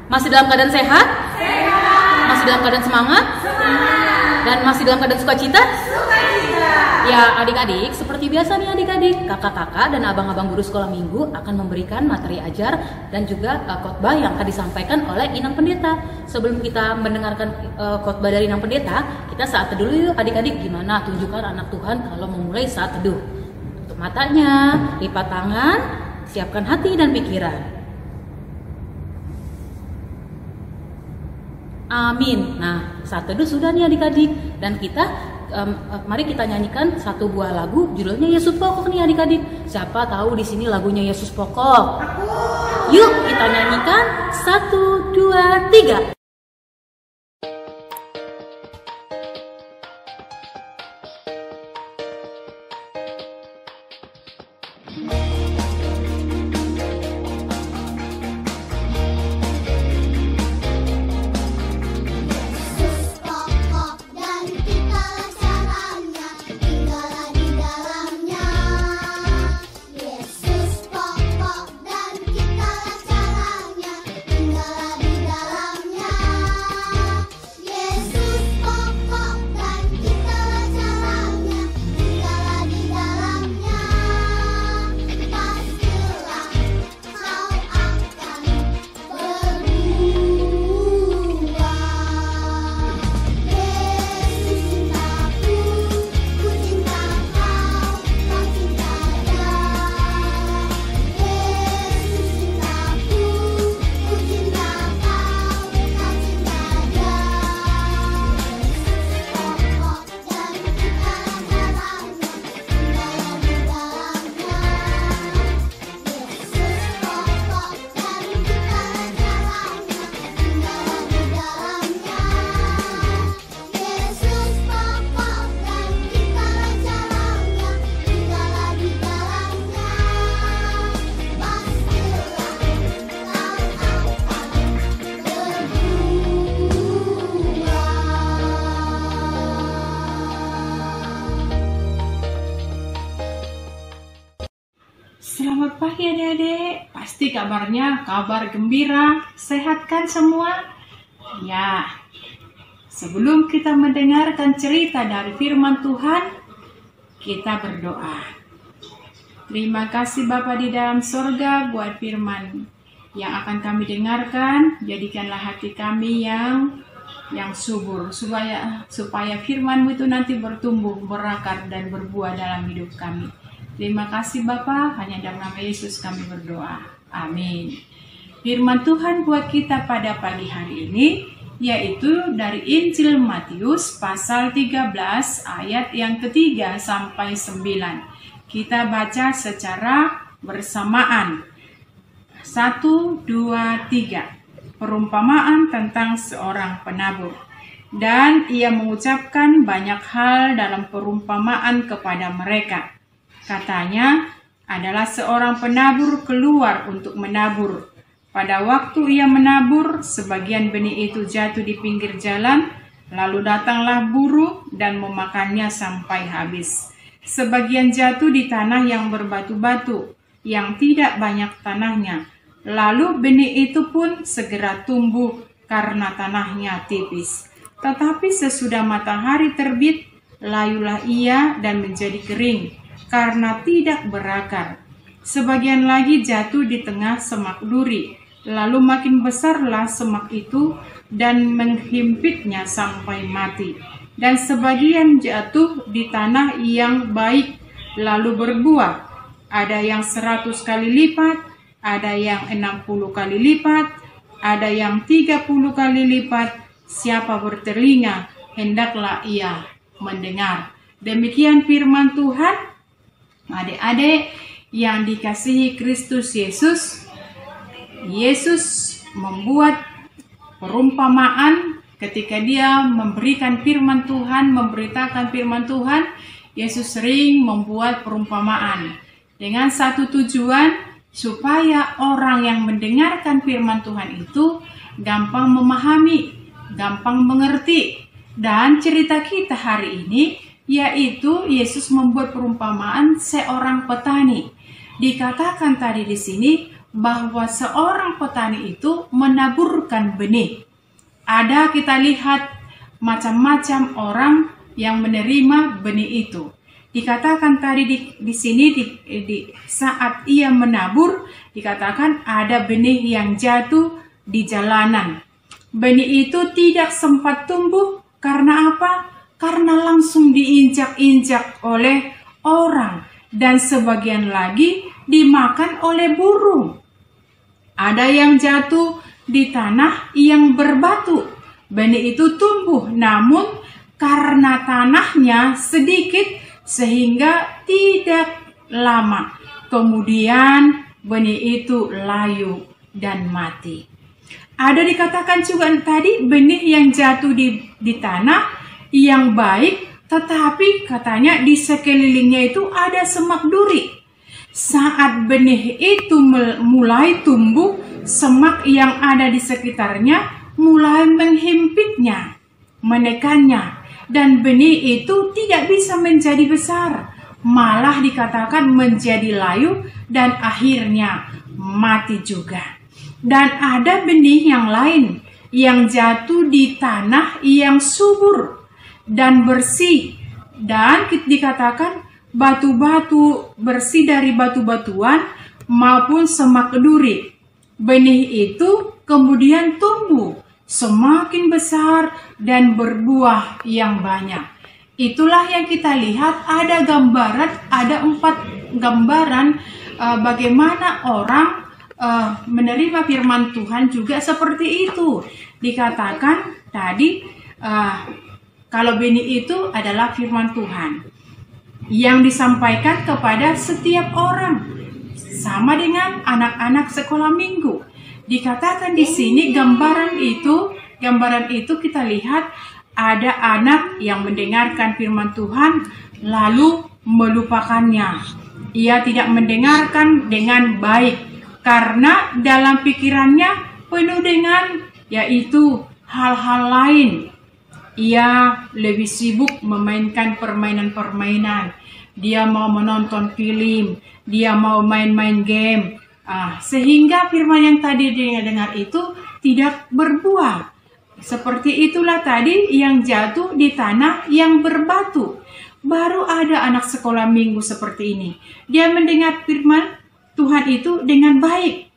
Masih dalam keadaan sehat? Sehat. Masih dalam keadaan semangat? Semangat. Dan masih dalam keadaan sukacita? Sukacita. Ya adik-adik, seperti biasa nih adik-adik, kakak-kakak dan abang-abang guru sekolah minggu akan memberikan materi ajar dan juga khotbah yang akan disampaikan oleh Inang Pendeta. Sebelum kita mendengarkan khotbah dari Inang Pendeta, kita saat teduh dulu yuk adik-adik. Gimana tunjukkan anak Tuhan kalau memulai saat teduh. Tutup matanya, lipat tangan, siapkan hati dan pikiran. Amin. Nah, saat teduh sudah nih adik-adik. Dan kita, mari kita nyanyikan satu buah lagu judulnya Yesus Pokok nih adik-adik. Siapa tahu di sini lagunya Yesus Pokok? Yuk kita nyanyikan 1, 2, 3. Selamat pagi adik-adik, pasti kabarnya kabar gembira, sehat kan semua? Ya, sebelum kita mendengarkan cerita dari firman Tuhan, kita berdoa. Terima kasih Bapa di dalam sorga buat firman yang akan kami dengarkan, jadikanlah hati kami yang subur, supaya firman-Mu itu nanti bertumbuh, berakar dan berbuah dalam hidup kami. Terima kasih Bapa, hanya dalam nama Yesus kami berdoa. Amin. Firman Tuhan buat kita pada pagi hari ini, yaitu dari Injil Matius pasal 13 ayat yang ketiga sampai 9. Kita baca secara bersamaan. 1, 2, 3. Perumpamaan tentang seorang penabur. Dan ia mengucapkan banyak hal dalam perumpamaan kepada mereka. Katanya, adalah seorang penabur keluar untuk menabur. Pada waktu ia menabur, sebagian benih itu jatuh di pinggir jalan, lalu datanglah burung dan memakannya sampai habis. Sebagian jatuh di tanah yang berbatu-batu, yang tidak banyak tanahnya. Lalu benih itu pun segera tumbuh karena tanahnya tipis. Tetapi sesudah matahari terbit, layulah ia dan menjadi kering, karena tidak berakar. Sebagian lagi jatuh di tengah semak duri, lalu makin besarlah semak itu dan menghimpitnya sampai mati. Dan sebagian jatuh di tanah yang baik, lalu berbuah. Ada yang 100 kali lipat, ada yang 60 kali lipat, ada yang 30 kali lipat. Siapa bertelinga, hendaklah ia mendengar. Demikian firman Tuhan. Adik-adik yang dikasihi Kristus Yesus, Yesus membuat perumpamaan ketika dia memberikan firman Tuhan, memberitakan firman Tuhan. Yesus sering membuat perumpamaan dengan satu tujuan, supaya orang yang mendengarkan firman Tuhan itu gampang memahami, gampang mengerti. Dan cerita kita hari ini yaitu Yesus membuat perumpamaan seorang petani. Dikatakan tadi di sini bahwa seorang petani itu menaburkan benih. Ada kita lihat macam-macam orang yang menerima benih itu. Dikatakan tadi di sini di saat ia menabur, dikatakan ada benih yang jatuh di jalanan. Benih itu tidak sempat tumbuh karena apa? Karena langsung diinjak-injak oleh orang, dan sebagian lagi dimakan oleh burung. Ada yang jatuh di tanah yang berbatu. Benih itu tumbuh, namun karena tanahnya sedikit sehingga tidak lama kemudian benih itu layu dan mati. Ada dikatakan juga tadi benih yang jatuh di tanah yang baik, tetapi katanya di sekelilingnya itu ada semak duri. Saat benih itu mulai tumbuh, semak yang ada di sekitarnya mulai menghimpitnya, menekannya, dan benih itu tidak bisa menjadi besar, malah dikatakan menjadi layu dan akhirnya mati juga. Dan ada benih yang lain yang jatuh di tanah yang subur dan bersih, dan dikatakan batu-batu bersih dari batu-batuan maupun semak duri. Benih itu kemudian tumbuh semakin besar dan berbuah yang banyak. Itulah yang kita lihat, ada gambaran, ada 4 gambaran bagaimana orang menerima firman Tuhan juga seperti itu. Dikatakan tadi kalau benih itu adalah firman Tuhan yang disampaikan kepada setiap orang, sama dengan anak-anak sekolah minggu. Dikatakan di sini gambaran itu kita lihat ada anak yang mendengarkan firman Tuhan lalu melupakannya. Ia tidak mendengarkan dengan baik karena dalam pikirannya penuh dengan yaitu hal-hal lain. Ia lebih sibuk memainkan permainan-permainan. Dia mau menonton film, dia mau main-main game. Sehingga firman yang tadi dia dengar itu tidak berbuah. Seperti itulah tadi yang jatuh di tanah yang berbatu. Baru ada anak sekolah minggu seperti ini. Dia mendengar firman Tuhan itu dengan baik.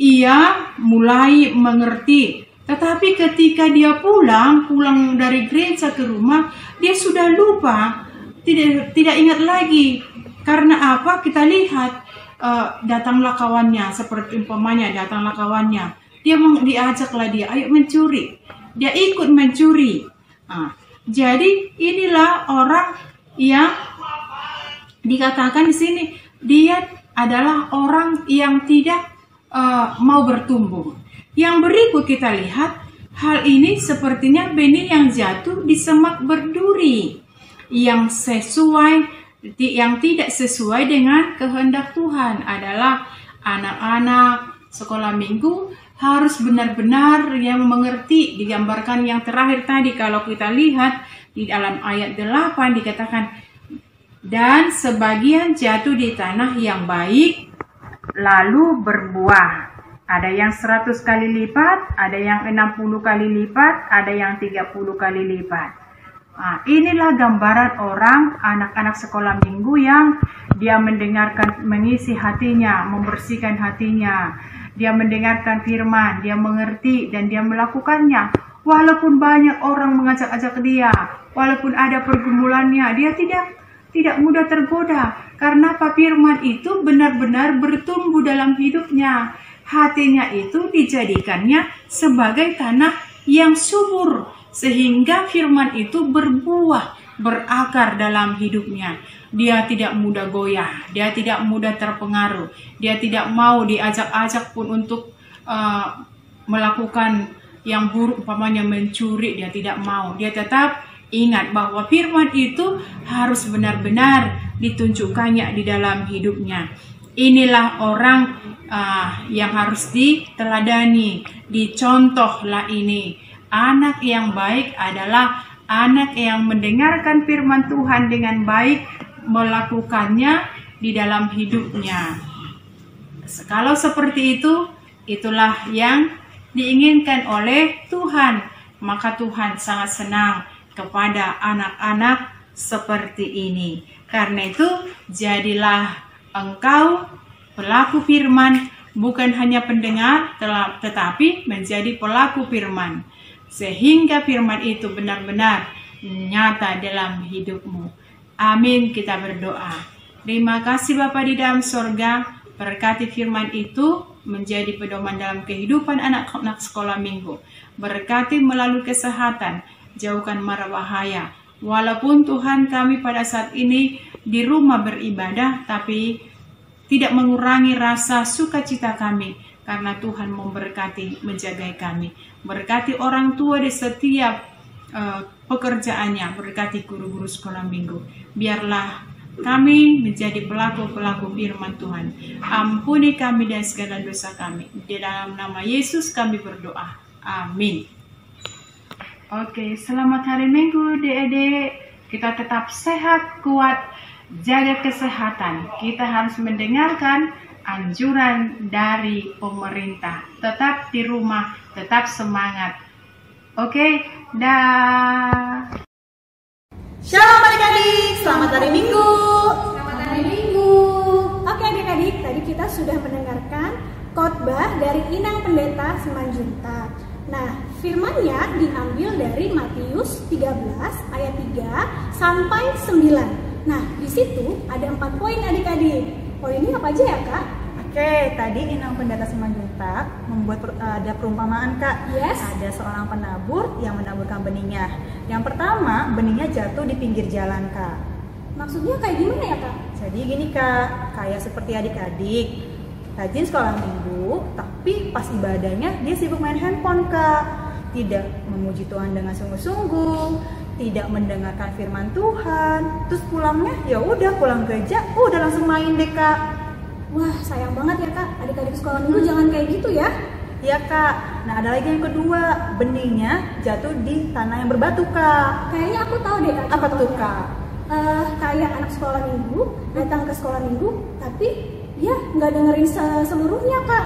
Ia mulai mengerti. Tetapi ketika dia pulang dari gereja ke rumah, dia sudah lupa, tidak ingat lagi. Karena apa? Kita lihat datanglah kawannya, seperti umpamanya datanglah kawannya, diajaklah dia, ayo mencuri, dia ikut mencuri. Jadi inilah orang yang dikatakan di sini, dia adalah orang yang tidak mau bertumbuh. Yang berikut kita lihat, hal ini sepertinya benih yang jatuh di semak berduri, yang tidak sesuai dengan kehendak Tuhan adalah anak-anak sekolah minggu harus benar-benar yang mengerti. Digambarkan yang terakhir tadi, kalau kita lihat di dalam ayat 8 dikatakan, dan sebagian jatuh di tanah yang baik lalu berbuah. Ada yang 100 kali lipat, ada yang 60 kali lipat, ada yang 30 kali lipat. Inilah gambaran orang anak-anak sekolah minggu yang dia mendengarkan, mengisi hatinya, membersihkan hatinya. Dia mendengarkan firman, dia mengerti dan dia melakukannya. Walaupun banyak orang mengajak-ajak dia, walaupun ada pergumulannya, dia tidak mudah tergoda. Karena firman itu benar-benar bertumbuh dalam hidupnya. Hatinya itu dijadikannya sebagai tanah yang subur, sehingga firman itu berbuah, berakar dalam hidupnya. Dia tidak mudah goyah, dia tidak mudah terpengaruh, dia tidak mau diajak-ajak pun untuk melakukan yang buruk, umpamanya mencuri, dia tidak mau. Dia tetap ingat bahwa firman itu harus benar-benar ditunjukkannya di dalam hidupnya. Inilah orang yang harus diteladani, dicontohlah ini. Anak yang baik adalah anak yang mendengarkan firman Tuhan dengan baik, melakukannya di dalam hidupnya. Kalau seperti itu, itulah yang diinginkan oleh Tuhan. Maka Tuhan sangat senang kepada anak-anak seperti ini. Karena itu, jadilah engkau pelaku firman, bukan hanya pendengar, tetapi menjadi pelaku firman. Sehingga firman itu benar-benar nyata dalam hidupmu. Amin, kita berdoa. Terima kasih Bapa di dalam sorga, berkati firman itu menjadi pedoman dalam kehidupan anak-anak sekolah minggu. Berkati melalui kesehatan, jauhkan mara bahaya. Walaupun Tuhan kami pada saat ini di rumah beribadah, tapi tidak mengurangi rasa sukacita kami, karena Tuhan memberkati, menjaga kami. Berkati orang tua di setiap pekerjaannya, berkati guru-guru sekolah minggu. Biarlah kami menjadi pelaku-pelaku firman Tuhan. Ampuni kami dan segala dosa kami. Di dalam nama Yesus kami berdoa. Amin. Oke, selamat hari Minggu, Dek-dek. Kita tetap sehat, kuat, jaga kesehatan. Kita harus mendengarkan anjuran dari pemerintah. Tetap di rumah, tetap semangat. Oke, dah. Shalom adik-adik, selamat hari Minggu. Selamat hari Minggu. Oke adik-adik, tadi kita sudah mendengarkan khotbah dari Inang Pendeta Simanjuntak. Nah, firmannya diambil dari Matius 13 ayat 3 sampai 9. Nah, di situ ada 4 poin adik-adik. Poin ini apa aja ya, Kak? Oke, tadi Inang Pendeta Simanjuntak membuat ada perumpamaan, Kak. Yes. Ada seorang penabur yang menaburkan benihnya. Yang pertama, benihnya jatuh di pinggir jalan, Kak. Maksudnya kayak gimana ya, Kak? Jadi gini, Kak, kayak seperti adik-adik rajin sekolah minggu, tapi pas ibadahnya dia sibuk main handphone, Kak. Tidak memuji Tuhan dengan sungguh-sungguh, tidak mendengarkan firman Tuhan. Terus pulangnya ya udah pulang gereja, udah langsung main deh, Kak. Wah, sayang banget ya, Kak. Adik-adik sekolah minggu jangan kayak gitu ya. Iya, Kak. Nah, ada lagi yang kedua, benihnya jatuh di tanah yang berbatu, Kak. Kayaknya aku tahu deh, Kak. Apa tuh, contohnya. Kak? Kayak anak sekolah minggu datang ke sekolah minggu, tapi dia nggak dengerin seluruhnya, Kak.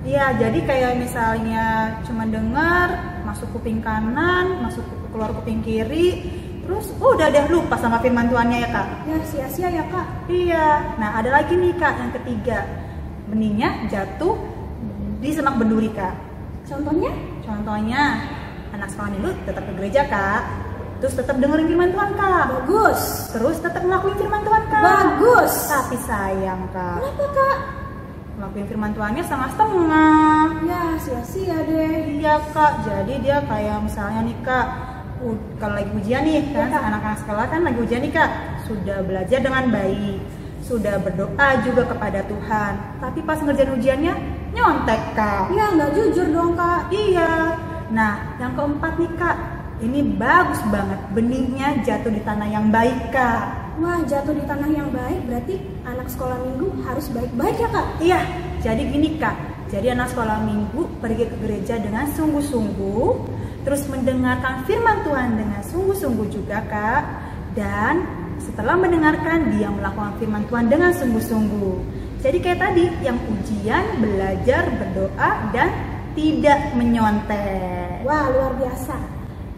Iya, jadi kayak misalnya cuma dengar, masuk kuping kanan, keluar kuping kiri, terus udah deh lupa sama firman Tuhannya ya, Kak. Ya, sia-sia ya, Kak. Iya. Nah, ada lagi nih, Kak, yang ketiga. Benihnya jatuh di semak berduri, Kak. Contohnya? Contohnya, anak sekolah minggu tetap ke gereja, Kak. Terus tetap dengerin firman Tuhan, Kak. Bagus. Terus tetap ngelakuin firman Tuhan, Kak. Bagus. Tapi sayang, Kak. Kenapa, Kak? Ngelakuin firman Tuhannya setengah-setengah. Ya, sia-sia deh. Iya, Kak. Jadi dia kayak misalnya nih, Kak, kalau lagi ujian nih kan, anak-anak sekolah kan lagi ujian nih, Kak, sudah belajar dengan baik, sudah berdoa juga kepada Tuhan, tapi pas ngerjain ujiannya nyontek, Kak. Ya, nggak jujur dong, Kak. Iya. Nah, yang keempat nih, Kak, ini bagus banget, benihnya jatuh di tanah yang baik, Kak. Wah, jatuh di tanah yang baik berarti anak sekolah minggu harus baik-baik ya, Kak? Iya, jadi gini, Kak, jadi anak sekolah minggu pergi ke gereja dengan sungguh-sungguh, terus mendengarkan firman Tuhan dengan sungguh-sungguh juga, Kak. Dan setelah mendengarkan, dia melakukan firman Tuhan dengan sungguh-sungguh. Jadi kayak tadi, yang ujian, belajar, berdoa, dan tidak menyontek. Wah, luar biasa.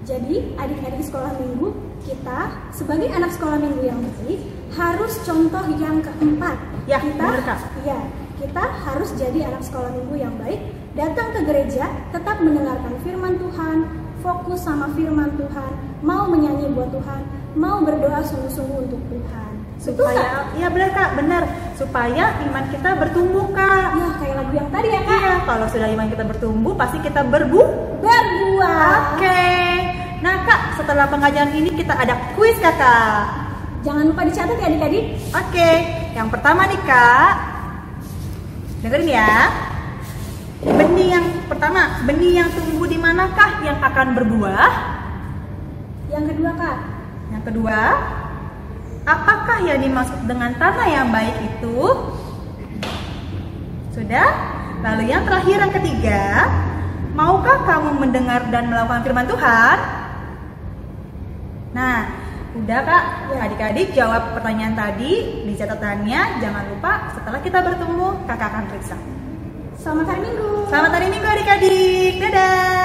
Jadi adik-adik sekolah minggu, kita sebagai anak sekolah minggu yang baik harus contoh yang keempat. Ya, kita, benar, Kak. Ya, kita harus jadi anak sekolah minggu yang baik, datang ke gereja, tetap mendengarkan firman Tuhan, fokus sama firman Tuhan, mau menyanyi buat Tuhan, mau berdoa sungguh-sungguh untuk Tuhan. Betul, Kak? Supaya, iya benar, Kak, benar. Supaya iman kita bertumbuh, Kak. Ya, kayak lagu yang tadi ya, Kak. Iya, kalau sudah iman kita bertumbuh, pasti kita berbuah. Oke. Nah, Kak, setelah pengajaran ini kita ada kuis, Kakak. Jangan lupa dicatat ya adik-adik. Oke, yang pertama nih, Kak, dengerin ya. Benih yang pertama, benih yang tumbuh di manakah yang akan berbuah? Yang kedua, Kak. Yang kedua, apakah yang dimaksud dengan tanah yang baik itu? Sudah? Lalu yang terakhir, yang ketiga, maukah kamu mendengar dan melakukan firman Tuhan? Nah, Udah Kak, ya adik-adik jawab pertanyaan tadi di catatannya. Jangan lupa setelah kita bertemu Kakak akan periksa. Selamat hari Minggu. Selamat hari Minggu adik-adik. Dadah.